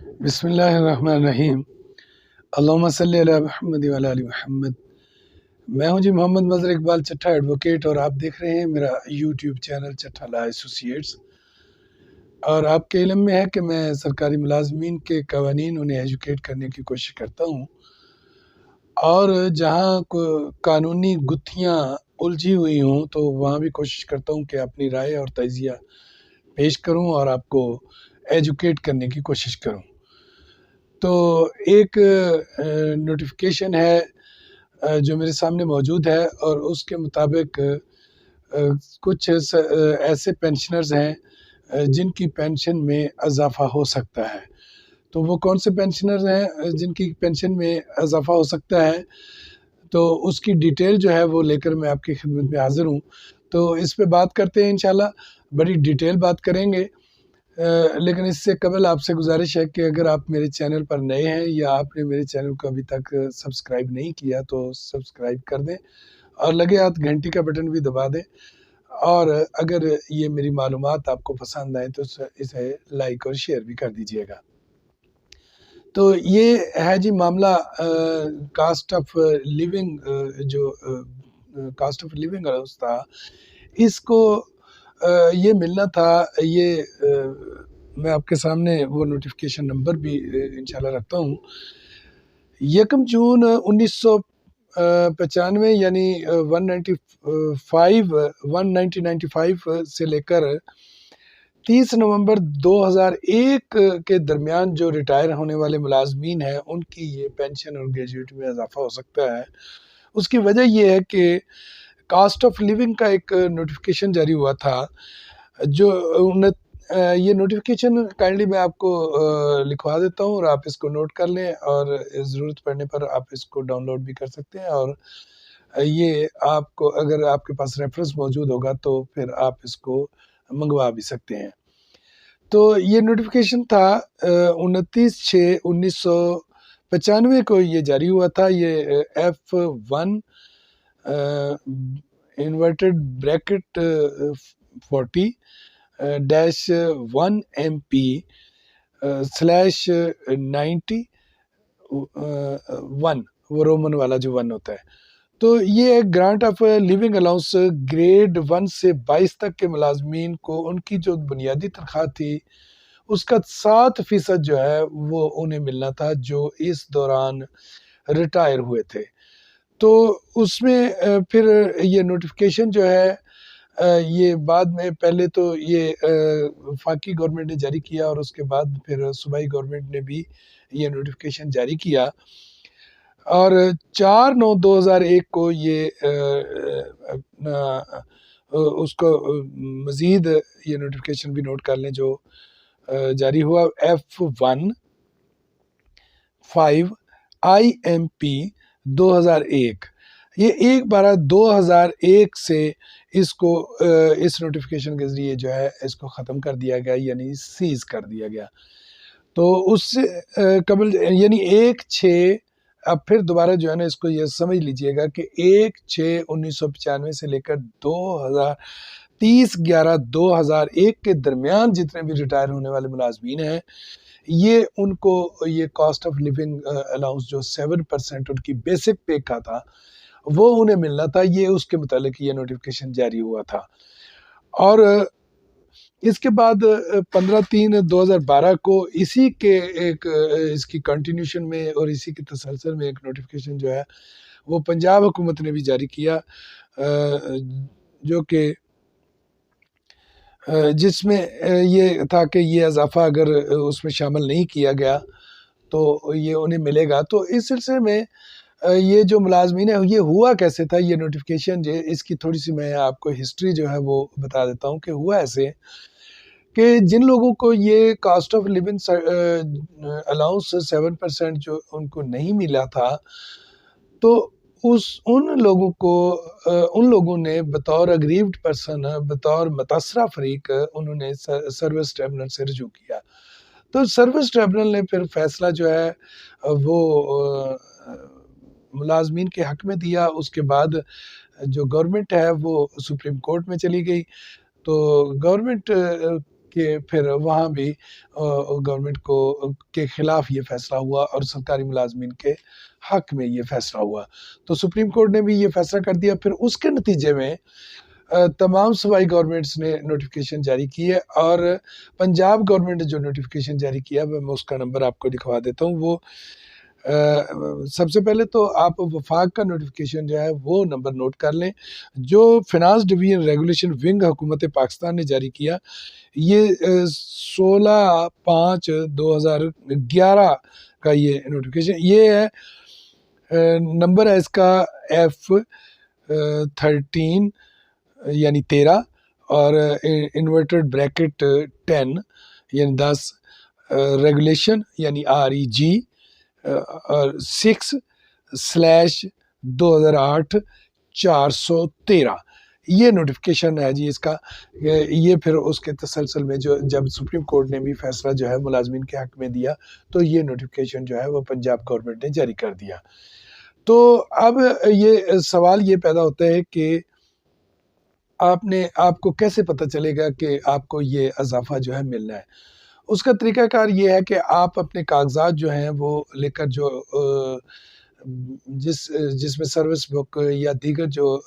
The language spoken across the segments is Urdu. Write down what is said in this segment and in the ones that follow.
بسم اللہ الرحمن الرحیم۔ اللہم صلی علی محمد وعلی آل محمد۔ میں ہوں جی محمد مظہر اقبال چٹھا ایڈوکیٹ، اور آپ دیکھ رہے ہیں میرا یوٹیوب چینل چٹھا لا ایسوسیٹس۔ اور آپ کے علم میں ہے کہ میں سرکاری ملازمین کے قوانین انہیں ایجوکیٹ کرنے کی کوشش کرتا ہوں، اور جہاں قانونی گتھیاں الجھی ہوئی ہوں تو وہاں بھی کوشش کرتا ہوں کہ اپنی رائے اور تجزیہ پیش کروں اور آپ کو ایجوکیٹ کرنے کی کوشش کروں۔ تو ایک نوٹیفیکیشن ہے جو میرے سامنے موجود ہے، اور اس کے مطابق کچھ ایسے پینشنرز ہیں جن کی پینشن میں اضافہ ہو سکتا ہے۔ تو وہ کون سے پینشنرز ہیں جن کی پینشن میں اضافہ ہو سکتا ہے؟ تو اس کی ڈیٹیل جو ہے وہ لے کر میں آپ کی خدمت میں حاضر ہوں۔ تو اس پہ بات کرتے ہیں، انشاءاللہ بڑی ڈیٹیل بات کریں گے، لیکن اس سے قبل آپ سے گزارش ہے کہ اگر آپ میرے چینل پر نئے ہیں یا آپ نے میرے چینل کو ابھی تک سبسکرائب نہیں کیا تو سبسکرائب کر دیں، اور لگے ہاتھ گھنٹی کا بٹن بھی دبا دیں، اور اگر یہ میری معلومات آپ کو پسند آئے تو اسے لائک اور شیئر بھی کر دیجئے گا۔ تو یہ ہے جی معاملہ کاسٹ آف لیونگ، جو کاسٹ آف لیونگ الاؤنس تھا، اس کو یہ ملنا تھا۔ یہ میں آپ کے سامنے وہ نوٹیفیکیشن نمبر بھی انشاءاللہ رکھتا ہوں۔ 1 جون 1995 یعنی 1995 سے لے کر 30 نومبر 2001 کے درمیان جو ریٹائر ہونے والے ملازمین ہیں ان کی یہ پینشن اور گریجویٹ میں اضافہ ہو سکتا ہے۔ اس کی وجہ یہ ہے کہ کاسٹ آف لیونگ کا ایک نوٹیفیکیشن جاری ہوا تھا، جو یہ نوٹیفیکیشن کائنڈلی میں آپ کو لکھوا دیتا ہوں، اور آپ اس کو نوٹ کر لیں، اور ضرورت پڑنے پر آپ اس کو ڈاؤن لوڈ بھی کر سکتے ہیں، اور یہ آپ کو اگر آپ کے پاس ریفرنس موجود ہوگا تو پھر آپ اس کو منگوا بھی سکتے ہیں۔ تو یہ نوٹیفیکیشن تھا 29/6/1995 کو یہ جاری ہوا تھا۔ یہ F1 انورٹڈ بریکٹ 40-1 MP/90 وہ رومن والا جو 1 ہوتا ہے۔ تو یہ grant of living allowance grade 1 سے 22 تک کے ملازمین کو ان کی جو بنیادی تنخواہ تھی اس کا 7% جو ہے وہ انہیں ملنا تھا، جو اس دوران ریٹائر ہوئے تھے۔ تو اس میں پھر یہ نوٹیفیکیشن جو ہے یہ بعد میں، پہلے تو یہ وفاقی گورنمنٹ نے جاری کیا، اور اس کے بعد پھر صوبائی گورنمنٹ نے بھی یہ نوٹیفیکیشن جاری کیا، اور 4/9/2001 کو یہ اس کو مزید یہ نوٹیفیکیشن بھی نوٹ کر لیں جو جاری ہوا F1/5 IMP/2001۔ یہ 1/12/2001 سے اس کو اس نوٹیفیکیشن کے ذریعے جو ہے اس کو ختم کر دیا گیا، یعنی سیز کر دیا گیا۔ تو اس سے قبل یعنی 1/6، اب پھر دوبارہ جو ہے نا اس کو یہ سمجھ لیجئے گا کہ 1/6/1995 سے لے کر 30/11/2001 کے درمیان جتنے بھی ریٹائر ہونے والے ملازمین ہیں، یہ ان کو یہ کاسٹ آف لیونگ الاؤنس جو 7% ان کی بیسک پے کا تھا وہ انہیں ملنا تھا۔ یہ اس کے متعلق یہ نوٹیفیکیشن جاری ہوا تھا، اور اس کے بعد 15/3/2012 کو اسی کے ایک اس کی کنٹینیوشن میں اور اسی کے تسلسل میں ایک نوٹیفیکیشن جو ہے وہ پنجاب حکومت نے بھی جاری کیا، جو کہ جس میں یہ تھا کہ یہ اضافہ اگر اس میں شامل نہیں کیا گیا تو یہ انہیں ملے گا۔ تو اس سلسلے میں یہ جو ملازمین ہے یہ ہوا کیسے تھا یہ نوٹیفیکیشن، اس کی تھوڑی سی میں آپ کو ہسٹری جو ہے وہ بتا دیتا ہوں کہ ہوا ایسے کہ جن لوگوں کو یہ کاسٹ آف لیونگ الاؤنس 7% جو ان کو نہیں ملا تھا، تو ان لوگوں نے بطور اگریوڈ پرسن، بطور متاثرہ فریق، انہوں نے سروس ٹریبونل سے رجوع کیا۔ تو سروس ٹریبونل نے پھر فیصلہ جو ہے وہ ملازمین کے حق میں دیا۔ اس کے بعد جو گورنمنٹ ہے وہ سپریم کورٹ میں چلی گئی۔ تو گورنمنٹ کہ پھر وہاں بھی گورنمنٹ کے خلاف یہ فیصلہ ہوا اور سرکاری ملازمین کے حق میں یہ فیصلہ ہوا۔ تو سپریم کورٹ نے بھی یہ فیصلہ کر دیا۔ پھر اس کے نتیجے میں تمام صوبائی گورنمنٹس نے نوٹیفیکیشن جاری کی ہے، اور پنجاب گورنمنٹ نے جو نوٹیفیکیشن جاری کیا میں اس کا نمبر آپ کو دکھوا دیتا ہوں۔ وہ سب سے پہلے تو آپ وفاق کا نوٹیفیکیشن جو ہے وہ نمبر نوٹ کر لیں، جو فنانس ڈویژن ریگولیشن ونگ حکومت پاکستان نے جاری کیا۔ یہ 16/5/2011 کا یہ نوٹیفیکیشن، یہ ہے نمبر ہے اس کا F13 یعنی 13 اور انورٹڈ بریکٹ 10 یعنی 10، ریگولیشن یعنی REG اور 6/2008/413 یہ نوٹیفیکیشن ہے جی اس کا۔ یہ پھر اس کے تسلسل میں جب سپریم کورٹ نے بھی فیصلہ جو ہے ملازمین کے حق میں دیا تو یہ نوٹیفیکیشن جو ہے وہ پنجاب گورنمنٹ نے جاری کر دیا۔ تو اب یہ سوال یہ پیدا ہوتا ہے کہ آپ کو کیسے پتہ چلے گا کہ آپ کو یہ اضافہ جو ہے ملنا ہے؟ اس کا طریقہ کار یہ ہے کہ آپ اپنے کاغذات جو ہیں وہ لے کر جس میں سروس بک یا دیگر جو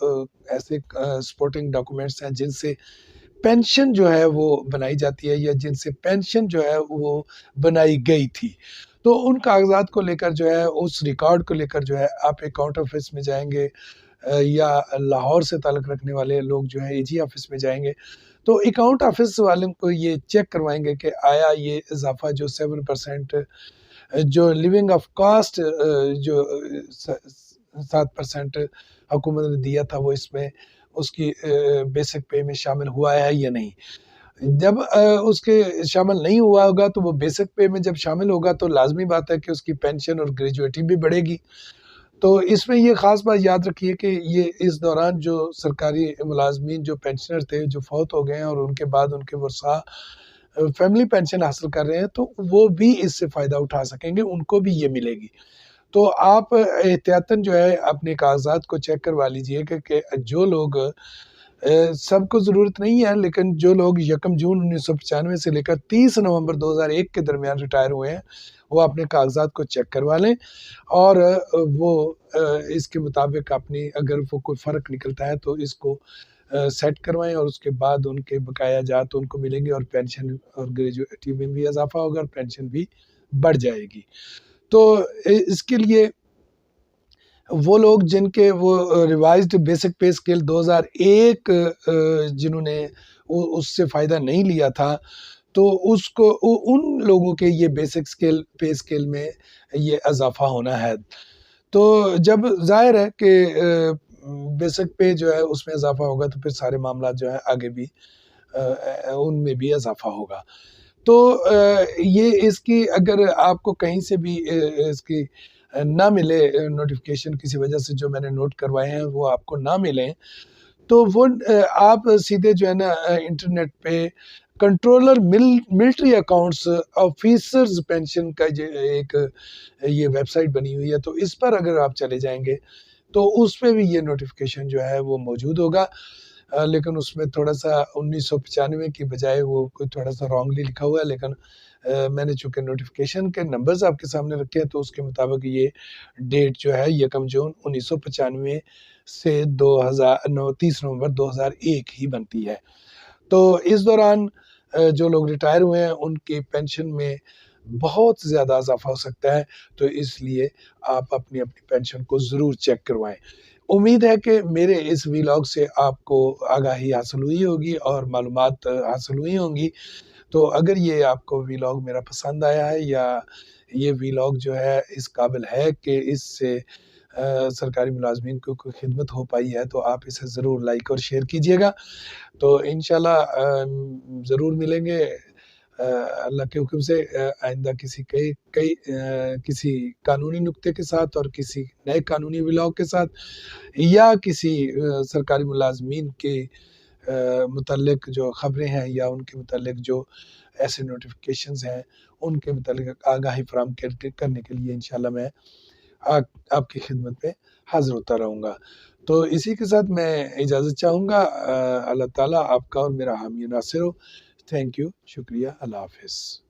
ایسے سپورٹنگ ڈاکومنٹس ہیں جن سے پینشن جو ہے وہ بنائی جاتی ہے یا جن سے پینشن جو ہے وہ بنائی گئی تھی، تو ان کاغذات کو لے کر جو ہے اس ریکارڈ کو لے کر جو ہے آپ اکاؤنٹ آفس میں جائیں گے یا لاہور سے تعلق رکھنے والے لوگ جو ہیں AG آفس میں جائیں گے، تو اکاؤنٹ آفس والوں کو یہ چیک کروائیں گے کہ آیا یہ اضافہ جو 7% جو لیونگ آف کاسٹ جو 7% حکومت نے دیا تھا وہ اس میں اس کی بیسک پے میں شامل ہوا ہے یا نہیں۔ جب اس کے شامل نہیں ہوا ہوگا تو وہ بیسک پے میں جب شامل ہوگا تو لازمی بات ہے کہ اس کی پینشن اور گریجویٹی بھی بڑھے گی۔ تو اس میں یہ خاص بات یاد رکھیے کہ یہ اس دوران جو سرکاری ملازمین جو پینشنر تھے جو فوت ہو گئے ہیں اور ان کے بعد ان کے ورثاء فیملی پینشن حاصل کر رہے ہیں تو وہ بھی اس سے فائدہ اٹھا سکیں گے، ان کو بھی یہ ملے گی۔ تو آپ احتیاطاً جو ہے اپنے کاغذات کو چیک کروا لیجئے کہ جو لوگ سب کو ضرورت نہیں ہے لیکن جو لوگ 1 جون 1995 سے لے کر 30 نومبر 2001 کے درمیان ریٹائر ہوئے ہیں وہ اپنے کاغذات کو چیک کروا لیں، اور وہ اس کے مطابق اپنی اگر وہ کوئی فرق نکلتا ہے تو اس کو سیٹ کروائیں، اور اس کے بعد ان کے بقایا جات ان کو ملیں گے اور پینشن اور گریجویٹی میں بھی اضافہ ہوگا اور پینشن بھی بڑھ جائے گی۔ تو اس کے لیے وہ لوگ جن کے وہ ریوائزڈ بیسک پے اسکیل 2001 جنہوں نے اس سے فائدہ نہیں لیا تھا تو اس کو ان لوگوں کے یہ بیسک پے اسکیل میں یہ اضافہ ہونا ہے۔ تو جب ظاہر ہے کہ بیسک پے جو ہے اس میں اضافہ ہوگا تو پھر سارے معاملات جو ہے آگے بھی ان میں بھی اضافہ ہوگا۔ تو یہ اس کی اگر آپ کو کہیں سے بھی اس کی نہ ملے نوٹیفیکیشن کسی وجہ سے جو میں نے نوٹ کروائے ہیں وہ آپ کو نہ ملیں تو وہ آپ سیدھے جو ہے نا انٹرنیٹ پہ controller military accounts officers pension کا ایک یہ ویب سائٹ بنی ہوئی ہے، تو اس پر اگر آپ چلے جائیں گے تو اس پہ بھی یہ نوٹیفیکیشن جو ہے وہ موجود ہوگا، لیکن اس میں تھوڑا سا 1995 کی بجائے وہ کوئی تھوڑا سا رانگلی لکھا ہوا ہے، لیکن میں نے چونکہ نوٹیفیکیشن کے نمبرز آپ کے سامنے رکھے ہیں تو اس کے مطابق یہ ڈیٹ جو ہے 1 جون 1995 سے 30 نومبر 2001 ہی بنتی ہے۔ تو اس دوران جو لوگ ریٹائر ہوئے ہیں ان کی پینشن میں بہت زیادہ اضافہ ہو سکتا ہے، تو اس لیے آپ اپنی پینشن کو ضرور چیک کروائیں۔ امید ہے کہ میرے اس ویلاگ سے آپ کو آگاہی حاصل ہوئی ہوگی اور معلومات حاصل ہوئی ہوں گی۔ تو اگر یہ آپ کو ویلاگ میرا پسند آیا ہے یا یہ ویلاگ جو ہے اس قابل ہے کہ اس سے سرکاری ملازمین کو کوئی خدمت ہو پائی ہے تو آپ اسے ضرور لائک اور شیئر کیجئے گا۔ تو انشاءاللہ ضرور ملیں گے اللہ کے حکم سے آئندہ کسی قانونی نکتے کے ساتھ اور کسی نئے قانونی ویلاگ کے ساتھ یا کسی سرکاری ملازمین کے متعلق جو خبریں ہیں یا ان کے متعلق جو ایسے نوٹیفیکیشنز ہیں ان کے متعلق آگاہی فراہم کرنے کے لیے انشاءاللہ میں آپ کی خدمت میں حاضر ہوتا رہوں گا۔ تو اسی کے ساتھ میں اجازت چاہوں گا۔ اللہ تعالیٰ آپ کا اور میرا حامی و ناصر ہو۔ تھینک یو، شکریہ، اللہ حافظ۔